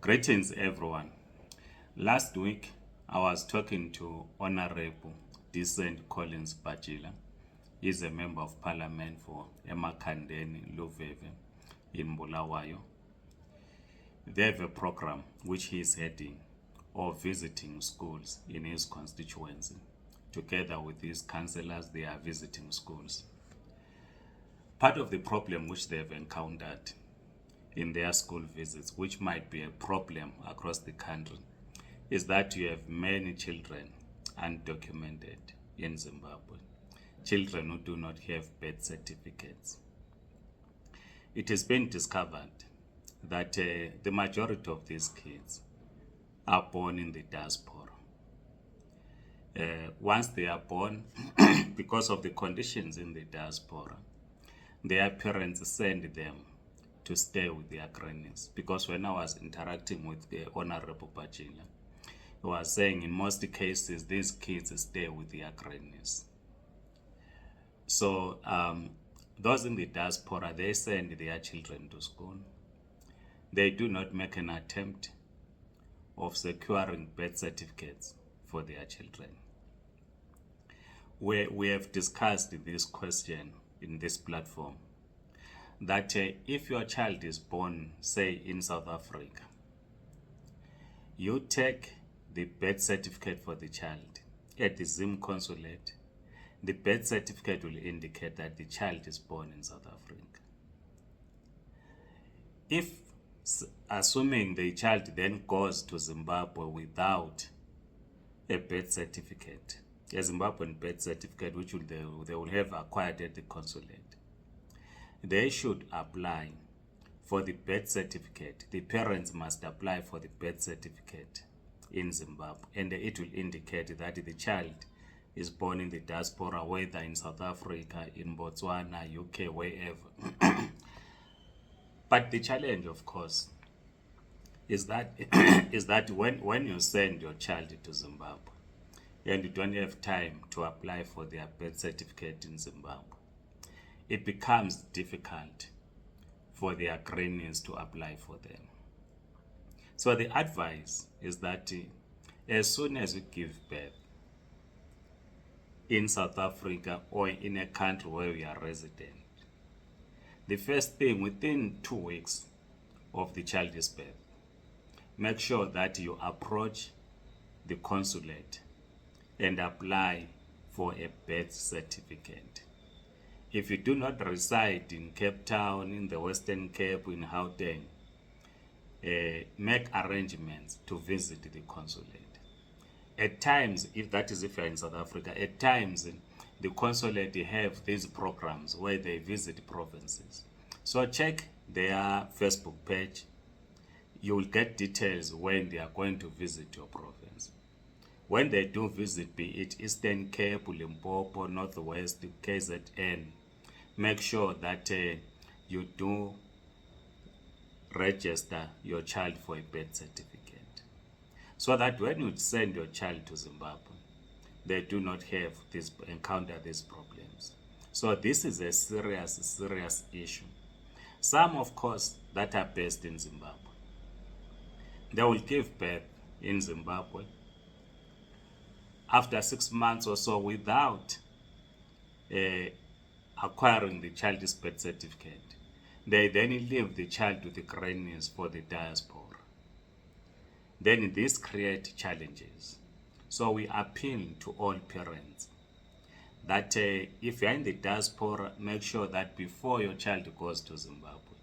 Greetings, everyone. Last week, I was talking to Honorable Decent Collins Bajila. He's a member of parliament for Emakhandeni Luveve in Bulawayo. They have a program which he is heading of visiting schools in his constituency. Together with his councillors, they are visiting schools. Part of the problem which they have encountered in their school visits, which might be a problem across the country, is that you have many children undocumented in Zimbabwe, children who do not have birth certificates. It has been discovered that the majority of these kids are born in the diaspora. Once they are born, because of the conditions in the diaspora, their parents send them to stay with their grannies. Because when I was interacting with the Honorable Bajila, he was saying in most cases, these kids stay with their grannies. So those in the diaspora, they send their children to school. They do not make an attempt of securing birth certificates for their children. We have discussed this question in this platform, that if your child is born, say, in South Africa, you take the birth certificate for the child at the Zim consulate. The birth certificate will indicate that the child is born in South Africa. If, assuming the child then goes to Zimbabwe without a birth certificate, a Zimbabwean birth certificate, which they will have acquired at the consulate, they should apply for the birth certificate. The parents must apply for the birth certificate in Zimbabwe, and it will indicate that the child is born in the diaspora, whether in South Africa, in Botswana, UK, wherever. But the challenge, of course, is that when you send your child to Zimbabwe and you don't have time to apply for their birth certificate in Zimbabwe, it becomes difficult for their grannies to apply for them. So the advice is that as soon as you give birth in South Africa or in a country where we are resident, the first thing, within 2 weeks of the child's birth, make sure that you approach the consulate and apply for a birth certificate. If you do not reside in Cape Town, in the Western Cape, in Gauteng, make arrangements to visit the consulate. At times, if you're in South Africa, at times the consulate have these programs where they visit provinces. So check their Facebook page. You will get details when they are going to visit your province. When they do visit, be it Eastern Cape, Limpopo, Northwest, KZN, make sure that you do register your child for a birth certificate, so that when you send your child to Zimbabwe, they do not encounter these problems. So this is a serious issue. Some, of course, that are based in Zimbabwe, they will give birth in Zimbabwe. After 6 months or so, without acquiring the child's birth certificate, they then leave the child with the grannies for the diaspora. Then this creates challenges. So we appeal to all parents that if you're in the diaspora, make sure that before your child goes to Zimbabwe,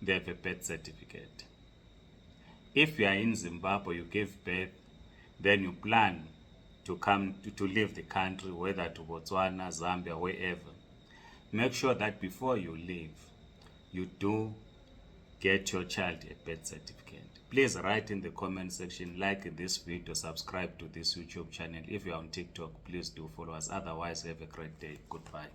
they have a birth certificate. If you are in Zimbabwe, you give birth, then you plan to come to leave the country, whether to Botswana, Zambia, wherever. Make sure that before you leave, you do get your child a birth certificate. Please write in the comment section, like this video, subscribe to this YouTube channel. If you're on TikTok, please do follow us. Otherwise, have a great day. Goodbye.